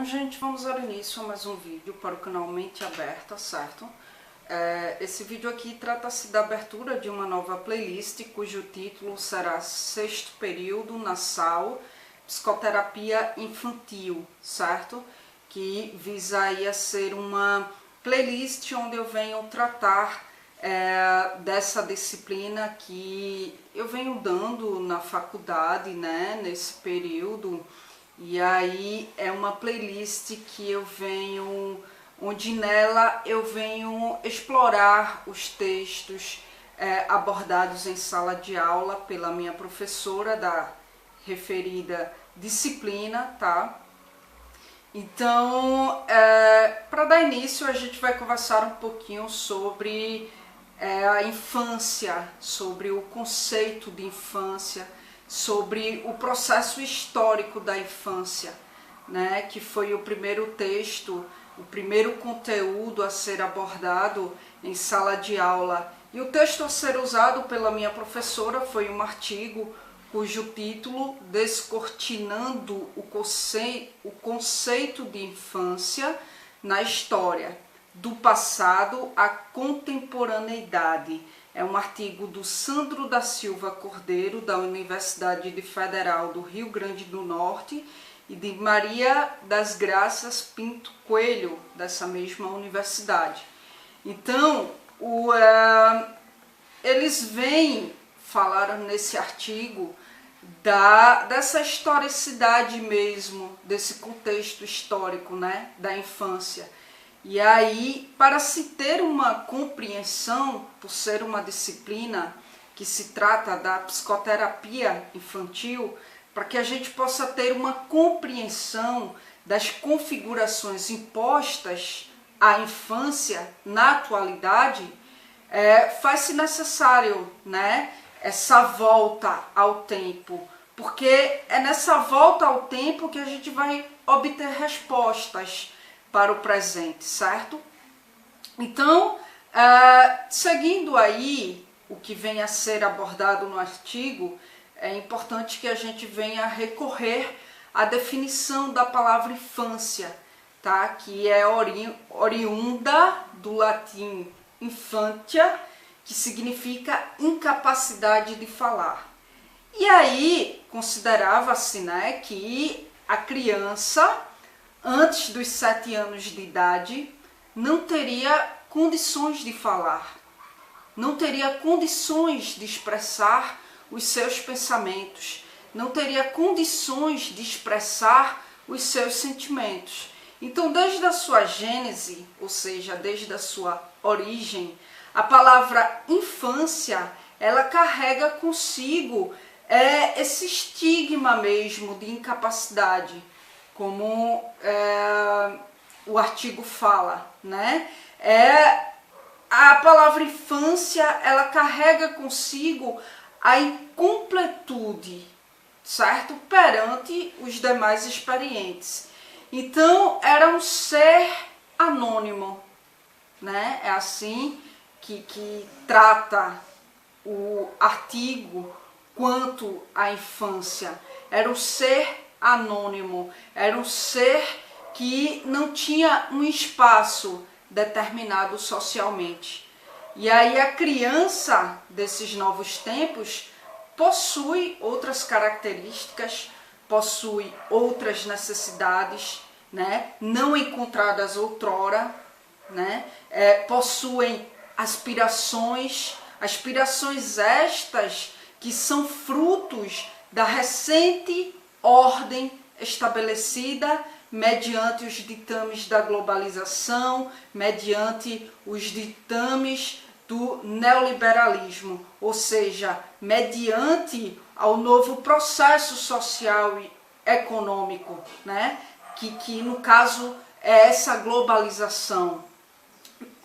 gente, vamos dar início a mais um vídeo para o canal Mente Aberta, certo? Esse vídeo aqui trata-se da abertura de uma nova playlist, cujo título será Sexto Período Nasal, Psicoterapia Infantil, certo? Que visa aí a ser uma playlist onde eu venho tratar dessa disciplina que eu venho dando na faculdade, né, nesse período. E aí é uma playlist que eu venho, onde nela eu venho explorar os textos abordados em sala de aula pela minha professora da referida disciplina, tá? Então, para dar início, a gente vai conversar um pouquinho sobre a infância, sobre o conceito de infância, sobre o processo histórico da infância, né, que foi o primeiro texto, o primeiro conteúdo a ser abordado em sala de aula. E o texto a ser usado pela minha professora foi um artigo cujo título Descortinando o conceito de infância na história, do passado à contemporaneidade. É um artigo do Sandro da Silva Cordeiro, da Universidade Federal do Rio Grande do Norte, e de Maria das Graças Pinto Coelho, dessa mesma universidade. Então, eles vêm falar nesse artigo dessa historicidade mesmo, desse contexto histórico, né, da infância. E aí, para se ter uma compreensão, por ser uma disciplina que se trata da psicoterapia infantil, para que a gente possa ter uma compreensão das configurações impostas à infância na atualidade, faz-se necessário, né, essa volta ao tempo, porque é nessa volta ao tempo que a gente vai obter respostas para o presente, certo? Então, seguindo aí o que vem a ser abordado no artigo, é importante que a gente venha recorrer à definição da palavra infância, tá? Que é oriunda do latim infantia, que significa incapacidade de falar. E aí, considerava-se, né, que a criança, antes dos 7 anos de idade, não teria condições de falar, não teria condições de expressar os seus pensamentos, não teria condições de expressar os seus sentimentos. Então, desde a sua gênese, ou seja, desde a sua origem, a palavra infância, ela carrega consigo esse estigma mesmo de incapacidade, como o artigo fala, né? A palavra infância, ela carrega consigo a incompletude, certo? Perante os demais experientes. Então, era um ser anônimo, né? É assim que trata o artigo quanto à infância. Era um ser anônimo, era um ser que não tinha um espaço determinado socialmente. E aí a criança desses novos tempos possui outras características, possui outras necessidades, né, não encontradas outrora, né, possuem aspirações estas que são frutos da recente ordem estabelecida mediante os ditames da globalização, mediante os ditames do neoliberalismo, ou seja, mediante ao novo processo social e econômico, né? que no caso é essa globalização,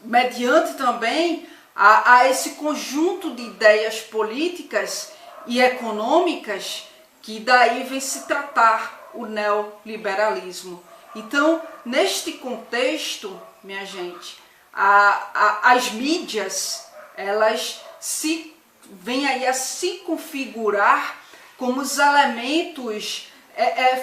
mediante também a esse conjunto de ideias políticas e econômicas que daí vem se tratar o neoliberalismo. Então, neste contexto, minha gente, as mídias, elas vêm aí a se configurar como os elementos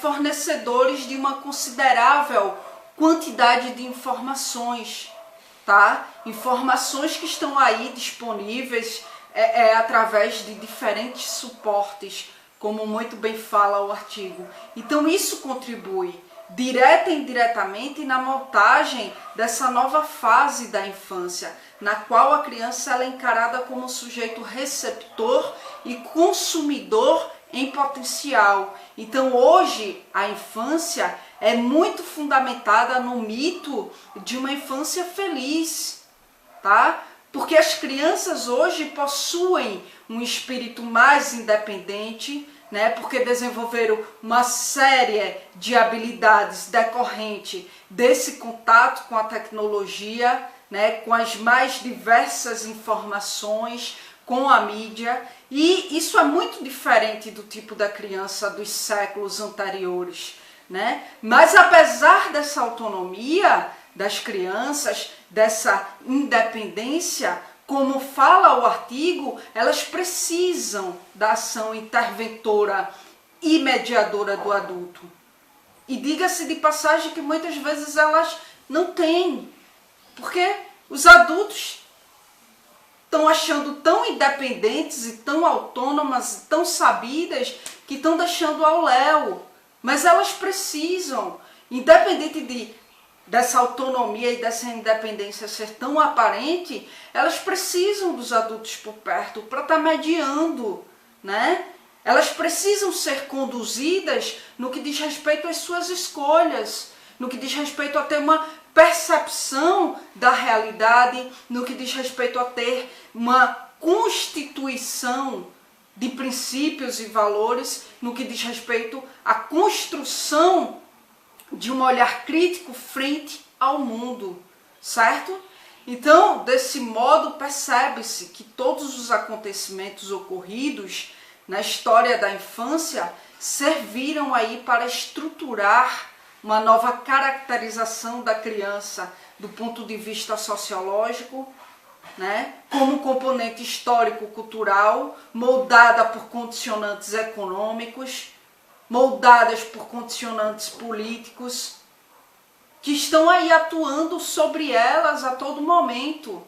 fornecedores de uma considerável quantidade de informações, tá? Informações que estão aí disponíveis através de diferentes suportes, como muito bem fala o artigo. Então isso contribui direta e indiretamente na montagem dessa nova fase da infância, na qual a criança ela é encarada como um sujeito receptor e consumidor em potencial. Então hoje a infância é muito fundamentada no mito de uma infância feliz, tá? Porque as crianças hoje possuem um espírito mais independente, né? Porque desenvolveram uma série de habilidades decorrente desse contato com a tecnologia, né? Com as mais diversas informações, com a mídia, e isso é muito diferente do tipo da criança dos séculos anteriores, né? Mas apesar dessa autonomia das crianças, dessa independência, como fala o artigo, elas precisam da ação interventora e mediadora do adulto. E diga-se de passagem que muitas vezes elas não têm, porque os adultos estão achando tão independentes e tão autônomas, tão sabidas, que estão deixando ao léu. Mas elas precisam, independente dessa autonomia e dessa independência ser tão aparente, elas precisam dos adultos por perto para estar mediando, né? Elas precisam ser conduzidas no que diz respeito às suas escolhas, no que diz respeito a ter uma percepção da realidade, no que diz respeito a ter uma constituição de princípios e valores, no que diz respeito à construção de um olhar crítico frente ao mundo, certo? Então, desse modo, percebe-se que todos os acontecimentos ocorridos na história da infância serviram aí para estruturar uma nova caracterização da criança do ponto de vista sociológico, né? Como componente histórico-cultural, moldada por condicionantes econômicos, moldadas por condicionantes políticos, que estão aí atuando sobre elas a todo momento,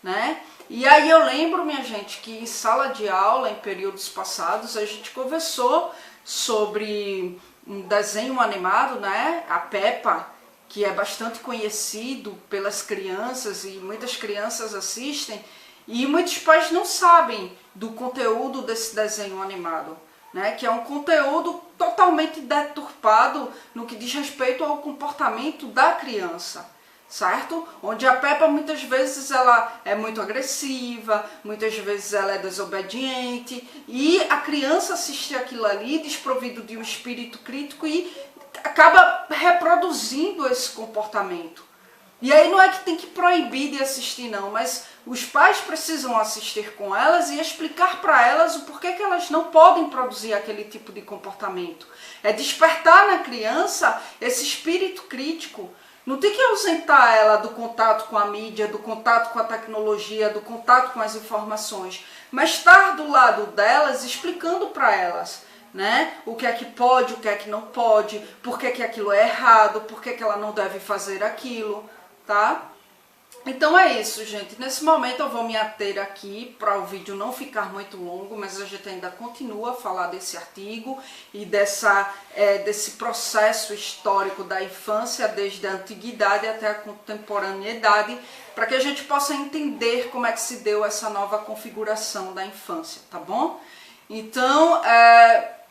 né? E aí eu lembro, minha gente, que em sala de aula, em períodos passados, a gente conversou sobre um desenho animado, né? A Peppa, que é bastante conhecido pelas crianças e muitas crianças assistem, e muitos pais não sabem do conteúdo desse desenho animado, né? Que é um conteúdo totalmente deturpado no que diz respeito ao comportamento da criança, certo? Onde a Peppa muitas vezes ela é muito agressiva, muitas vezes ela é desobediente, e a criança assiste aquilo ali desprovido de um espírito crítico e acaba reproduzindo esse comportamento. E aí não é que tem que proibir de assistir não, mas os pais precisam assistir com elas e explicar para elas o porquê que elas não podem produzir aquele tipo de comportamento. É despertar na criança esse espírito crítico. Não tem que ausentar ela do contato com a mídia, do contato com a tecnologia, do contato com as informações, mas estar do lado delas explicando para elas, né? O que é que pode, o que é que não pode, por que aquilo é errado, por que ela não deve fazer aquilo, tá? Então é isso, gente. Nesse momento eu vou me ater aqui para o vídeo não ficar muito longo, mas a gente ainda continua a falar desse artigo e desse processo histórico da infância, desde a antiguidade até a contemporaneidade, para que a gente possa entender como é que se deu essa nova configuração da infância, tá bom? Então,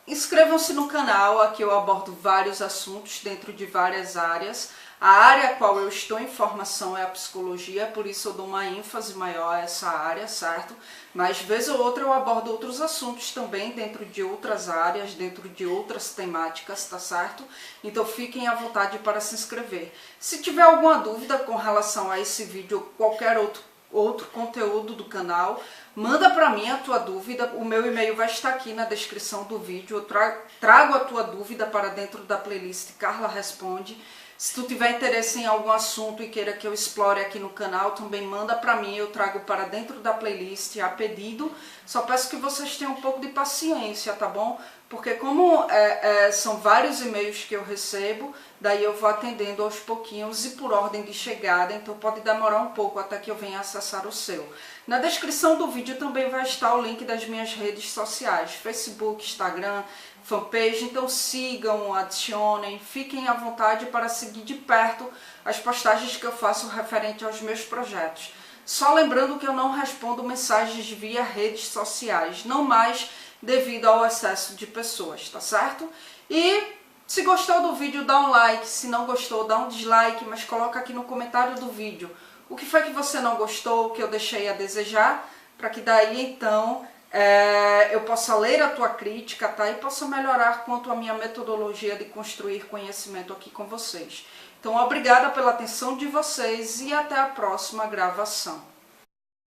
inscrevam-se no canal, aqui eu abordo vários assuntos dentro de várias áreas. A área a qual eu estou em formação é a psicologia, por isso eu dou uma ênfase maior a essa área, certo? Mas vez ou outra eu abordo outros assuntos também dentro de outras áreas, dentro de outras temáticas, tá certo? Então fiquem à vontade para se inscrever. Se tiver alguma dúvida com relação a esse vídeo ou qualquer outro conteúdo do canal, manda para mim a tua dúvida, o meu e-mail vai estar aqui na descrição do vídeo, eu trago a tua dúvida para dentro da playlist Carla Responde. Se tu tiver interesse em algum assunto e queira que eu explore aqui no canal, também manda para mim, eu trago para dentro da playlist a pedido. Só peço que vocês tenham um pouco de paciência, tá bom? Porque como são vários e-mails que eu recebo, daí eu vou atendendo aos pouquinhos e por ordem de chegada, então pode demorar um pouco até que eu venha acessar o seu. Na descrição do vídeo também vai estar o link das minhas redes sociais, Facebook, Instagram, fanpage, então sigam, adicionem, fiquem à vontade para seguir de perto as postagens que eu faço referente aos meus projetos. Só lembrando que eu não respondo mensagens via redes sociais, não mais devido ao excesso de pessoas, tá certo? E se gostou do vídeo, dá um like, se não gostou, dá um dislike, mas coloca aqui no comentário do vídeo o que foi que você não gostou, o que eu deixei a desejar, para que daí então eu possa ler a tua crítica, tá? E possa melhorar quanto à minha metodologia de construir conhecimento aqui com vocês. Então, obrigada pela atenção de vocês e até a próxima gravação.